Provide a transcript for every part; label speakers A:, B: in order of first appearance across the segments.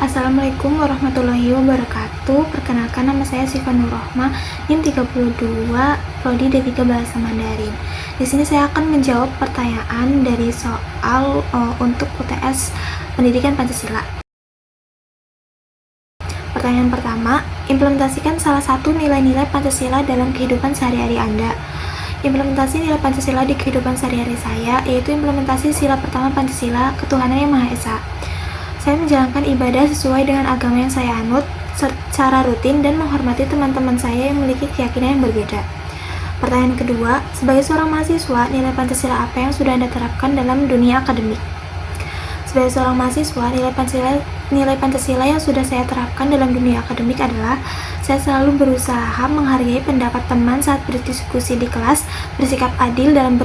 A: Assalamualaikum warahmatullahi wabarakatuh. Perkenalkan, nama saya Syifa Nurrohma, NIM 32, Prodi D3 Bahasa Mandarin. Di sini saya akan menjawab pertanyaan dari soal untuk UTS Pendidikan Pancasila. Pertanyaan pertama, implementasikan salah satu nilai-nilai Pancasila dalam kehidupan sehari-hari Anda. Implementasi nilai Pancasila di kehidupan sehari-hari saya yaitu implementasi sila pertama Pancasila, ketuhanan yang Maha Esa. Saya menjalankan ibadah sesuai dengan agama yang saya anut secara rutin dan menghormati teman-teman saya yang memiliki keyakinan yang berbeda. Pertanyaan kedua, sebagai seorang mahasiswa, nilai Pancasila apa yang sudah Anda terapkan dalam dunia akademik? Sebagai seorang mahasiswa, nilai Pancasila yang sudah saya terapkan dalam dunia akademik adalah saya selalu berusaha menghargai pendapat teman saat berdiskusi di kelas, bersikap adil dalam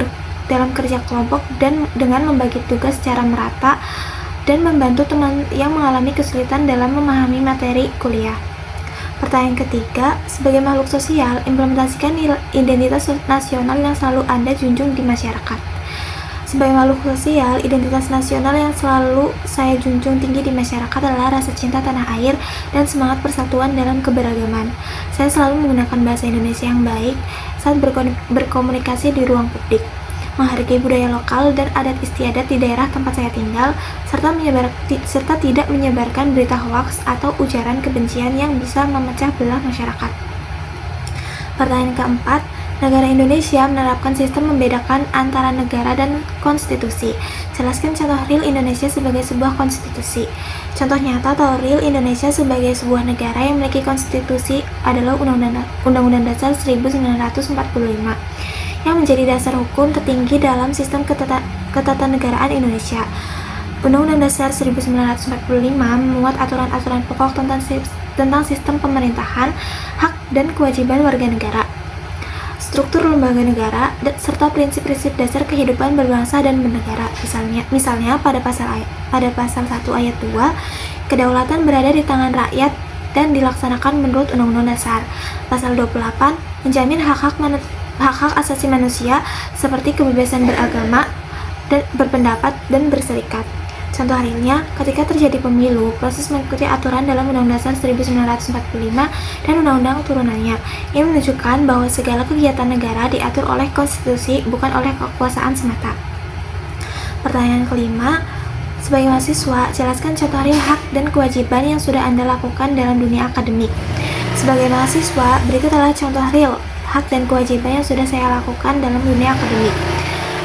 A: kerja kelompok, dan dengan membagi tugas secara merata, dan membantu teman yang mengalami kesulitan dalam memahami materi kuliah. Pertanyaan ketiga, sebagai makhluk sosial, implementasikan identitas nasional yang selalu Anda junjung di masyarakat. Sebagai makhluk sosial, identitas nasional yang selalu saya junjung tinggi di masyarakat adalah rasa cinta tanah air dan semangat persatuan dalam keberagaman. Saya selalu menggunakan bahasa Indonesia yang baik saat berkomunikasi di ruang publik, menghargai budaya lokal dan adat istiadat di daerah tempat saya tinggal, serta tidak menyebarkan berita hoaks atau ujaran kebencian yang bisa memecah belah masyarakat. Pertanyaan keempat, negara Indonesia menerapkan sistem membedakan antara negara dan konstitusi. Jelaskan contoh real Indonesia sebagai sebuah konstitusi. Contoh nyata atau real Indonesia sebagai sebuah negara yang memiliki konstitusi adalah Undang-Undang Dasar 1945. Yang menjadi dasar hukum tertinggi dalam sistem ketatanegaraan Indonesia. Undang-Undang Dasar 1945 memuat aturan-aturan pokok tentang sistem pemerintahan, hak dan kewajiban warga negara, struktur lembaga negara, serta prinsip-prinsip dasar kehidupan berbangsa dan bernegara. Misalnya pada pasal 1 ayat 2, kedaulatan berada di tangan rakyat dan dilaksanakan menurut Undang-Undang Dasar. Pasal 28 menjamin hak-hak asasi manusia seperti kebebasan beragama, dan berpendapat, dan berserikat. Contoh realnya, ketika terjadi pemilu, proses mengikuti aturan dalam Undang-Undang Dasar 1945 dan Undang-Undang turunannya. Ini menunjukkan bahwa segala kegiatan negara diatur oleh konstitusi, bukan oleh kekuasaan semata. Pertanyaan kelima, sebagai mahasiswa, jelaskan contoh real hak dan kewajiban yang sudah Anda lakukan dalam dunia akademik. Sebagai mahasiswa, berikut adalah contoh real hak dan kewajiban yang sudah saya lakukan dalam dunia akademik.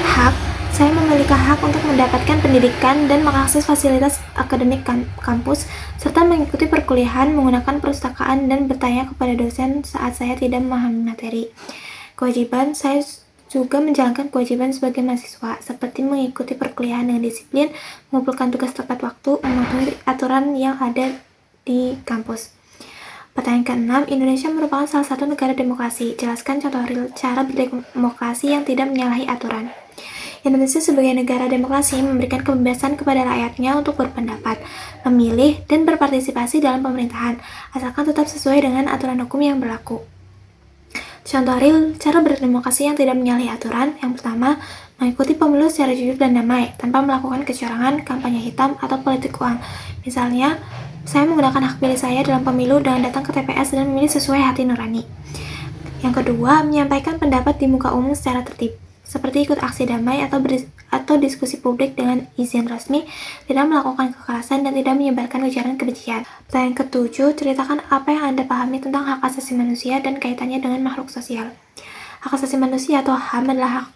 A: Hak, saya memiliki hak untuk mendapatkan pendidikan dan mengakses fasilitas akademik kampus, serta mengikuti perkuliahan, menggunakan perpustakaan, dan bertanya kepada dosen saat saya tidak memahami materi. Kewajiban, saya juga menjalankan kewajiban sebagai mahasiswa, seperti mengikuti perkuliahan dengan disiplin, mengumpulkan tugas tepat waktu, mematuhi aturan yang ada di kampus. Pertanyaan ke-6, Indonesia merupakan salah satu negara demokrasi. Jelaskan contoh real cara berdemokrasi yang tidak menyalahi aturan. Indonesia sebagai negara demokrasi memberikan kebebasan kepada rakyatnya untuk berpendapat, memilih, dan berpartisipasi dalam pemerintahan, asalkan tetap sesuai dengan aturan hukum yang berlaku. Contoh real cara berdemokrasi yang tidak menyalahi aturan. Yang pertama, mengikuti pemilu secara jujur dan damai, tanpa melakukan kecurangan, kampanye hitam, atau politik uang. Misalnya, saya menggunakan hak pilih saya dalam pemilu dengan datang ke TPS dan memilih sesuai hati nurani. Yang kedua, menyampaikan pendapat di muka umum secara tertib, seperti ikut aksi damai atau diskusi publik dengan izin resmi, tidak melakukan kekerasan, dan tidak menyebarkan ujaran kebencian. Pertanyaan ketujuh, ceritakan apa yang Anda pahami tentang hak asasi manusia dan kaitannya dengan makhluk sosial. Hak asasi manusia atau HAM adalah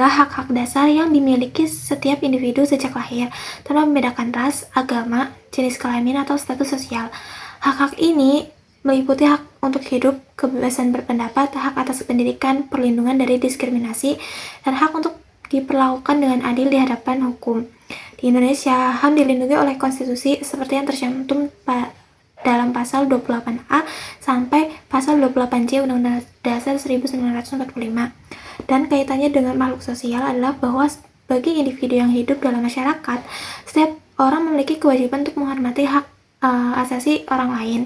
A: hak-hak dasar yang dimiliki setiap individu sejak lahir, tanpa membedakan ras, agama, jenis kelamin, atau status sosial. Hak-hak ini meliputi hak untuk hidup, kebebasan berpendapat, hak atas pendidikan, perlindungan dari diskriminasi, dan hak untuk diperlakukan dengan adil di hadapan hukum. Di Indonesia, HAM dilindungi oleh konstitusi seperti yang tercantum dalam pasal 28A sampai pasal 28C Undang-Undang Dasar 1945. Dan kaitannya dengan makhluk sosial adalah bahwa bagi individu yang hidup dalam masyarakat, setiap orang memiliki kewajiban untuk menghormati hak asasi orang lain.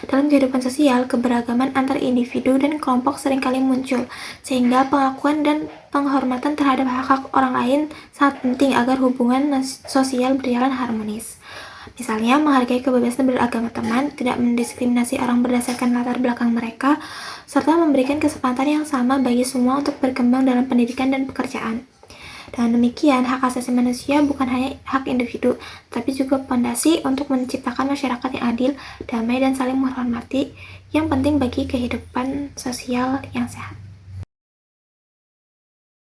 A: Dalam kehidupan sosial, keberagaman antar individu dan kelompok seringkali muncul, sehingga pengakuan dan penghormatan terhadap hak-hak orang lain sangat penting agar hubungan sosial berjalan harmonis. Misalnya, menghargai kebebasan beragama teman, tidak mendiskriminasi orang berdasarkan latar belakang mereka, serta memberikan kesempatan yang sama bagi semua untuk berkembang dalam pendidikan dan pekerjaan. Dengan demikian, hak asasi manusia bukan hanya hak individu, tapi juga fondasi untuk menciptakan masyarakat yang adil, damai, dan saling menghormati, yang penting bagi kehidupan sosial yang sehat.